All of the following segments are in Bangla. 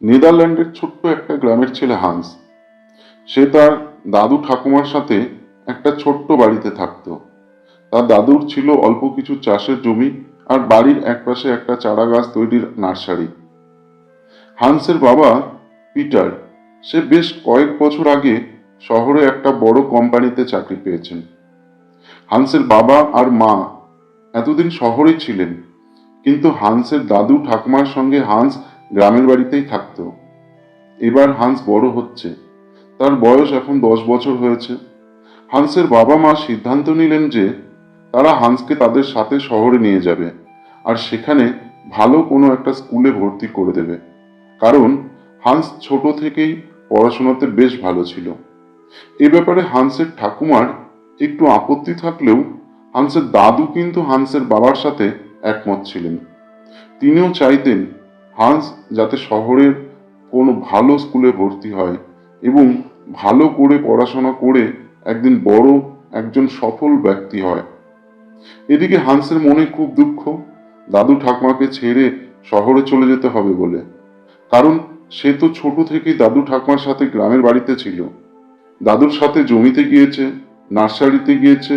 নেদারল্যান্ডের ছোট্ট একটা গ্রামের ছেলে হান্স। সে তার দাদু ঠাকুমার সাথে একটা ছোট্ট বাড়িতে থাকতো। তার দাদুর ছিল অল্প কিছু চাষের জমি আর বাড়ির একপাশে একটা চারা গাছ তৈরির নার্সারি। হান্সের বাবা পিটার, সে বেশ কয়েক বছর আগে শহরে একটা বড় কোম্পানিতে চাকরি পেয়েছেন। হান্সের বাবা আর মা এতদিন শহরে ছিলেন, কিন্তু হান্সের দাদু ঠাকুমার সঙ্গে হান্স গ্রামের বাড়িতেই থাকতো। এবার হান্স বড় হচ্ছে, তার বয়স এখন 10 বছর হয়েছে। হান্সের বাবা মা সিদ্ধান্ত নিলেন যে তারা হান্সকে তাদের সাথে শহরে নিয়ে যাবে আর সেখানে ভালো কোনো একটা স্কুলে ভর্তি করে দেবে, কারণ হান্স ছোট থেকেই পড়াশোনাতে বেশ ভালো ছিল। এ ব্যাপারে হান্সের ঠাকুমার একটু আপত্তি থাকলেও হান্সের দাদু কিন্তু হান্সের বাবার সাথে একমত ছিলেন। তিনিও চাইতেন হান্স যাতে শহরের কোনো ভালো স্কুলে ভর্তি হয় এবং ভালো করে পড়াশোনা করে একদিন বড় একজন সফল ব্যক্তি হয়। এদিকে হান্সের মনে খুব দুঃখ, দাদু ঠাকুমাকে ছেড়ে শহরে চলে যেতে হবে বলে, কারণ সে তো ছোট থেকেই দাদু ঠাকুমার সাথে গ্রামের বাড়িতে ছিল। দাদুর সাথে জমিতে গিয়েছে, নার্সারিতে গিয়েছে,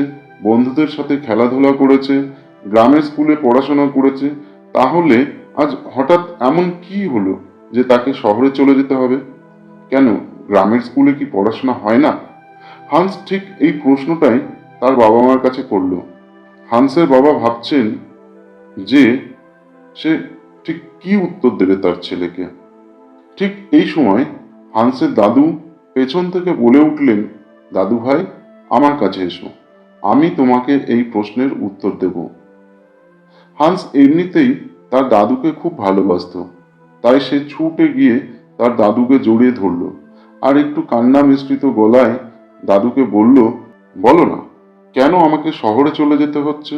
বন্ধুদের সাথে খেলাধুলা করেছে, গ্রামের স্কুলে পড়াশোনা করেছে। তাহলে আজ হঠাৎ এমন কি হলো যে তাকে শহরে চলে যেতে হবে? কেন, গ্রামের স্কুলে কি পড়াশোনা হয় না? হান্স ঠিক এই প্রশ্নটাই তার বাবা মার কাছে করল। হান্সের বাবা ভাবছেন যে সে ঠিক কি উত্তর দেবে তার ছেলেকে। ঠিক এই সময় হান্সের দাদু পেছন থেকে বলে উঠলেন, দাদু ভাই, আমার কাছে এসো, আমি তোমাকে এই প্রশ্নের উত্তর দেব। হান্স এমনিতেই তার দাদুকে খুব ভালোবাসতো, তাই সে ছুটে গিয়ে তার দাদুকে জড়িয়ে ধরল আর একটু কান্না মিশ্রিত গলায় দাদুকে বলল, বলো না, কেন আমাকে শহরে চলে যেতে হচ্ছে,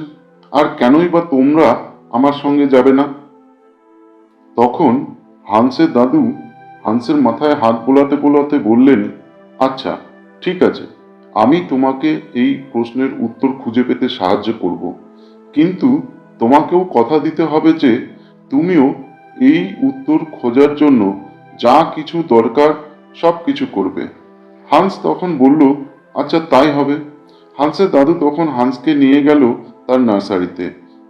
আর কেনই বা তোমরা আমার সঙ্গে যাবে না? তখন হান্সের দাদু হান্সের মাথায় হাত বোলাতে বোলাতে বললেন, আচ্ছা ঠিক আছে, আমি তোমাকে এই প্রশ্নের উত্তর খুঁজে পেতে সাহায্য করব, কিন্তু তোমাকেও কথা দিতে হবে যে তুমিও এই উত্তর খোঁজার জন্য যা কিছু দরকার সব কিছু করবে। হান্স তখন বলল, আচ্ছা তাই হবে। হান্সের দাদু তখন হান্সকে নিয়ে গেল তার নার্সারিতে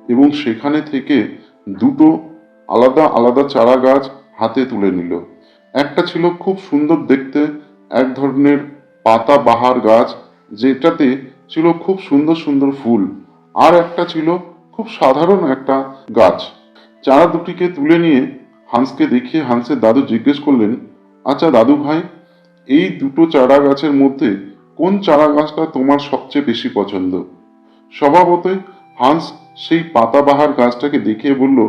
এবং সেখানে থেকে দুটো আলাদা আলাদা চারা গাছ হাতে তুলে নিল। একটা ছিল খুব সুন্দর দেখতে, এক ধরনের পাতা বাহার গাছ, যেটাতে ছিল খুব সুন্দর সুন্দর ফুল। আর একটা ছিল খুব সাধারণ একটা গাছ। চারা দুটিকে তুলে নিয়ে হান্সকে দেখিয়ে হান্সের দাদু জিজ্ঞেস করলেন, আচ্ছা দাদু ভাই, এই দুটো চারা গাছের মধ্যে কোন চারা গাছটা তোমার সবচেয়ে বেশি পছন্দ? স্বভাবতই হান্স সেই পাতাবাহার গাছটাকে দেখিয়ে বলল,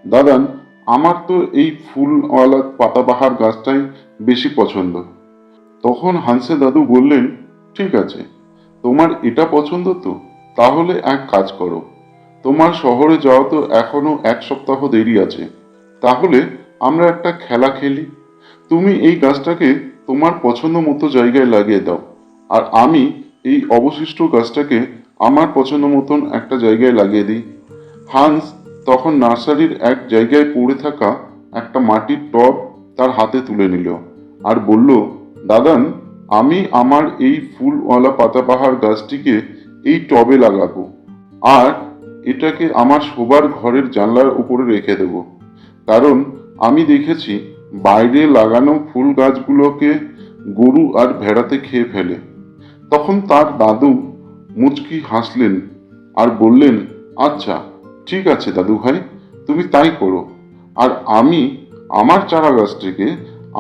দাদান, আমার তো এই ফুলওয়ালা পাতাবাহার গাছটাই বেশি পছন্দ। তখন হান্সের দাদু বললেন, ঠিক আছে, তোমার এটা পছন্দ তো, তাহলে এক কাজ করো, তোমার শহরে যাওয়া তো এখনো 1 সপ্তাহ দেরি আছে, তাহলে আমরা একটা খেলা খেলি। তুমি এই গাছটাকে তোমার পছন্দ মতো জায়গায় লাগিয়ে দাও, আর আমি এই অবশিষ্ট গাছটাকে আমার পছন্দ মতন একটা জায়গায় লাগিয়ে দিই। হান্স তখন নার্সারির এক জায়গায় পড়ে থাকা একটা মাটির টব তার হাতে তুলে নিল আর বলল, দাদান, আমি আমার এই ফুলওয়ালা পাতাবাহার গাছটিকে এই টবে লাগাবো আর এটাকে আমার শোবার ঘরের জানলার উপরে রেখে দেব, কারণ আমি দেখেছি বাইরে লাগানো ফুল গাছগুলোকে গরু আর ভেড়াতে খেয়ে ফেলে। তখন তার দাদু মুচকি হাসলেন আর বললেন, আচ্ছা ঠিক আছে দাদু ভাই, তুমি তাই করো, আর আমি আমার চারা গাছটিকে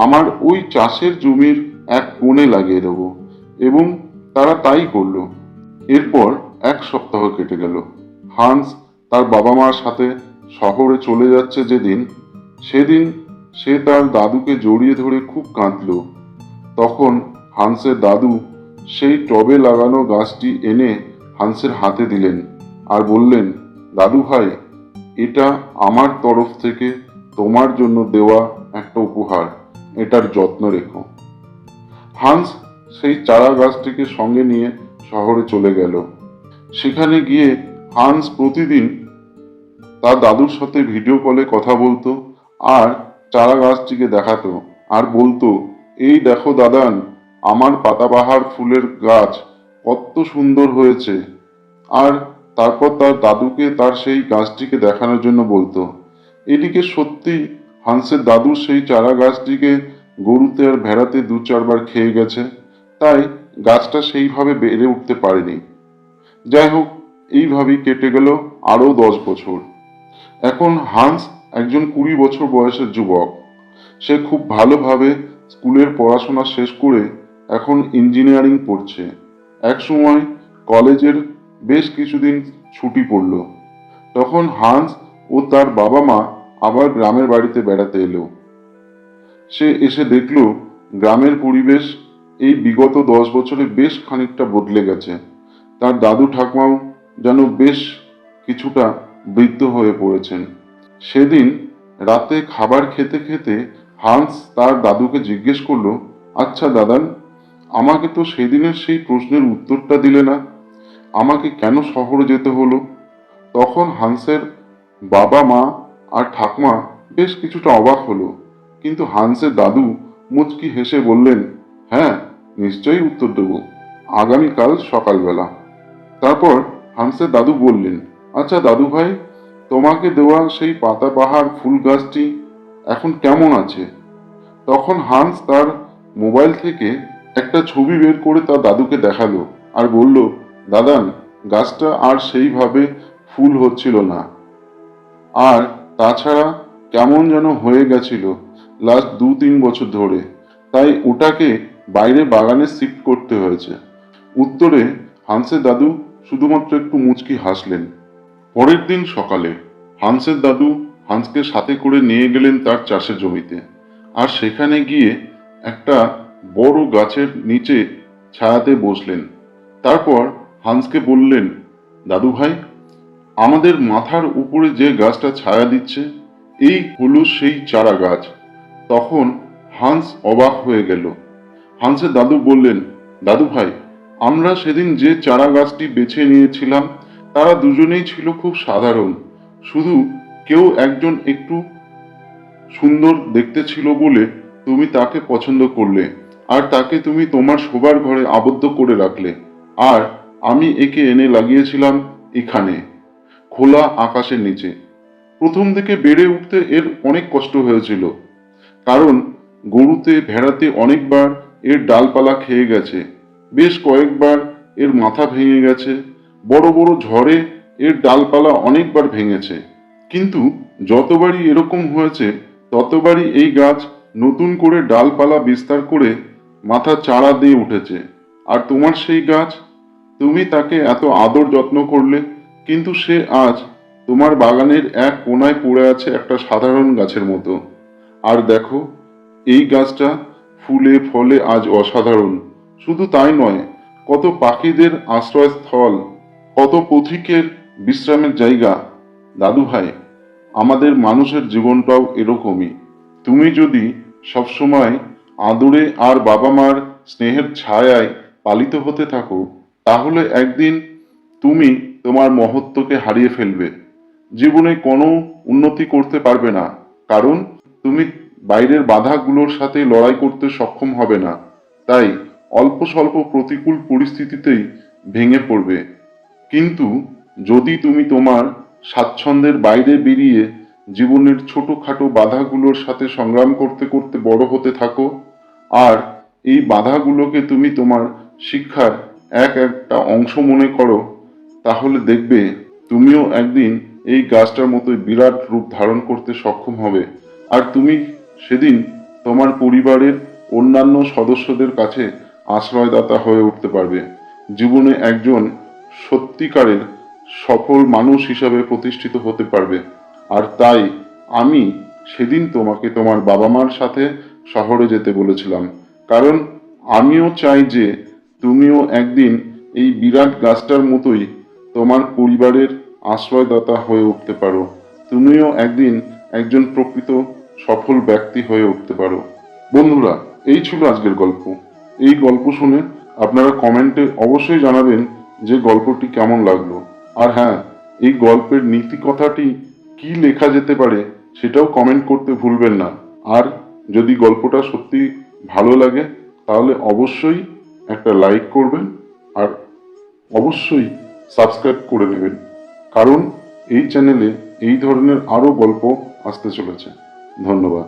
আমার ওই চাষের জমির এক কোণে লাগিয়ে দেবো। এবং তারা তাই করলো। এরপর 1 সপ্তাহ কেটে গেল। হান্স তার বাবা মার সাথে শহরে চলে যাচ্ছে যেদিন, সেদিন সে তার দাদুকে জড়িয়ে ধরে খুব কাঁদল। তখন হান্সের দাদু সেই টবে লাগানো গাছটি এনে হান্সের হাতে দিলেন আর বললেন, দাদু ভাই, এটা আমার তরফ থেকে তোমার জন্য দেওয়া একটা উপহার, এটার যত্ন রেখো। হান্স সেই চারা গাছটিকে সঙ্গে নিয়ে শহরে চলে গেল। সেখানে গিয়ে হান্স প্রতিদিন তার দাদুর সাথে ভিডিও কলে কথা বলতো আর চারা গাছটিকে দেখাতো আর বলতো, এই দেখো দাদান, আমার পাতাবাহার ফুলের গাছ কত সুন্দর হয়েছে। আর তারপর তার দাদুকে তার সেই গাছটিকে দেখানোর জন্য বলতো। এদিকে সত্যি হান্সের দাদুর সেই চারা গাছটিকে গরুতে আর ভেড়াতে দু চারবার খেয়ে গেছে, তাই গাছটা সেইভাবে বেড়ে উঠতে পারেনি। যাই হোক, এইভাবেই কেটে গেল আরো 10 বছর। এখন হান্স একজন 20 বছর বয়সের যুবক। সে খুব ভালোভাবে স্কুলের পড়াশোনা শেষ করে এখন ইঞ্জিনিয়ারিং পড়ছে। একসময় কলেজের বেশ কিছুদিন ছুটি পড়ল। তখন হান্স ও তার বাবা মা আবার গ্রামের বাড়িতে বেড়াতে এলো। সে এসে দেখল গ্রামের পরিবেশ এই বিগত 10 বছরে বেশ খানিকটা বদলে গেছে। তার দাদু ঠাকুমাও যেন বেশ কিছুটা বৃদ্ধ হয়ে পড়েছেন। সেদিন রাতে খাবার খেতে খেতে হান্স তার দাদুকে জিজ্ঞেস করলো, আচ্ছা দাদান, আমাকে তো সেদিনের সেই প্রশ্নের উত্তরটা দিলে না, আমাকে কেন শহরে যেতে হলো? তখন হান্সের বাবা মা আর ঠাকুমা বেশ কিছুটা অবাক হলো, কিন্তু হান্সের দাদু মুচকি হেসে বললেন, হ্যাঁ, নিশ্চয়ই উত্তর দেবো, আগামীকাল সকালবেলা। তারপর হান্সের দাদু বললেন, আচ্ছা দাদু ভাই, তোমাকে দেওয়া সেই পাতাবাহার ফুল গাছটি এখন কেমন আছে? তখন হান্স তার মোবাইল থেকে একটা ছবি বের করে তার দাদুকে দেখালো আর বলল, দাদান, গাছটা আর সেইভাবে ফুল হচ্ছিল না, আর তাছাড়া কেমন যেন হয়ে গেছিল লাস্ট 2-3 বছর ধরে, তাই ওটাকে বাইরে বাগানে শিফট করতে হয়েছে। উত্তরে হান্সের দাদু শুধুমাত্র একটু মুচকি হাসলেন। পরের দিন সকালে হান্সের দাদু হান্সকে সাথে করে নিয়ে গেলেন তার চাষের জমিতে, আর সেখানে গিয়ে একটা বড় গাছের নিচে ছায়াতে বসলেন। তারপর হান্সকে বললেন, দাদু ভাই, আমাদের মাথার উপরে যে গাছটা ছায়া দিচ্ছে, এই হলো সেই চারা গাছ। তখন হান্স অবাক হয়ে গেল। হান্সের দাদু বললেন, দাদু ভাই, আমরা সেদিন যে চারা গাছটি বেছে নিয়েছিলাম তারা দুজনেই ছিল খুব সাধারণ, শুধু কেউ একজন একটু সুন্দর দেখতে ছিল বলে তুমি তাকে পছন্দ করলে, আর তাকে তুমি তোমার শোবার ঘরে আবদ্ধ করে রাখলে, আর আমি একে এনে লাগিয়েছিলাম এখানে খোলা আকাশের নিচে। প্রথম থেকে বেড়ে উঠতে এর অনেক কষ্ট হয়েছিল, কারণ গরুতে ভেড়াতে অনেকবার এর ডালপালা খেয়ে গেছে, বেশ কয়েকবার এর মাথা ভেঙে গেছে, বড় বড় ঝড়ে এর ডালপালা অনেকবার ভেঙেছে। কিন্তু যতবারই এরকম হয়েছে ততবারই এই গাছ নতুন করে ডালপালা বিস্তার করে মাথা চারা দিয়ে উঠেছে। আর তোমার সেই গাছ, তুমি তাকে এত আদর যত্ন করলে, কিন্তু সে আজ তোমার বাগানের এক কোনায় পড়ে আছে একটা সাধারণ গাছের মতো। আর দেখো, এই গাছটা ফুলে ফলে আজ অসাধারণ। শুধু তাই নয়, কত পাখিদের আশ্রয়স্থল, কত পথিকের বিশ্রামের জায়গা। দাদু ভাই, আমাদের মানুষের জীবনটাও এরকমই। তুমি যদি সবসময় আদরে আর বাবা মার স্নেহের ছায়ায় পালিত হতে থাকো, তাহলে একদিন তুমি তোমার মহত্বকে হারিয়ে ফেলবে, জীবনে কোনো উন্নতি করতে পারবে না, কারণ তুমি বাইরের বাধাগুলোর সাথে লড়াই করতে সক্ষম হবে না। তাই অল্প স্বল্প প্রতিকূল পরিস্থিতিতেই ভেঙে পড়বে। কিন্তু যদি তুমি তোমার স্বাচ্ছন্দ্যের বাইরে বেরিয়ে জীবনের ছোটখাটো বাধাগুলোর সাথে সংগ্রাম করতে করতে বড় হতে থাকো, আর এই বাধাগুলোকে তুমি তোমার শিক্ষার এক একটা অংশ মনে করো, তাহলে দেখবে তুমিও একদিন এই গাছটার মতোই বিরাট রূপ ধারণ করতে সক্ষম হবে। আর তুমি সেদিন তোমার পরিবারের অন্যান্য সদস্যদের কাছে আশ্রয়দাতা হয়ে উঠতে পারবে, জীবনে একজন সত্যিকারের সফল মানুষ হিসাবে প্রতিষ্ঠিত হতে পারবে। আর তাই আমি সেদিন তোমাকে তোমার বাবা মার সাথে শহরে যেতে বলেছিলাম, কারণ আমিও চাই যে তুমিও একদিন এই বিরাট গাছটার মতোই তোমার পরিবারের আশ্রয়দাতা হয়ে উঠতে পারো, তুমিও একদিন একজন প্রকৃত সফল ব্যক্তি হয়ে উঠতে পারো। বন্ধুরা, এই ছিল আজকের গল্প। এই গল্প শুনে আপনারা কমেন্টে অবশ্যই জানাবেন যে গল্পটি কেমন লাগলো। আর হ্যাঁ, এই গল্পের নীতি কথাটি কি লেখা যেতে পারে সেটাও কমেন্ট করতে ভুলবেন না। আর যদি গল্পটা সত্যি ভালো লাগে তাহলে অবশ্যই একটা লাইক করবেন আর অবশ্যই সাবস্ক্রাইব করে নেবেন, কারণ এই চ্যানেলে এই ধরনের আরও গল্প আসতে চলেছে। ধন্যবাদ।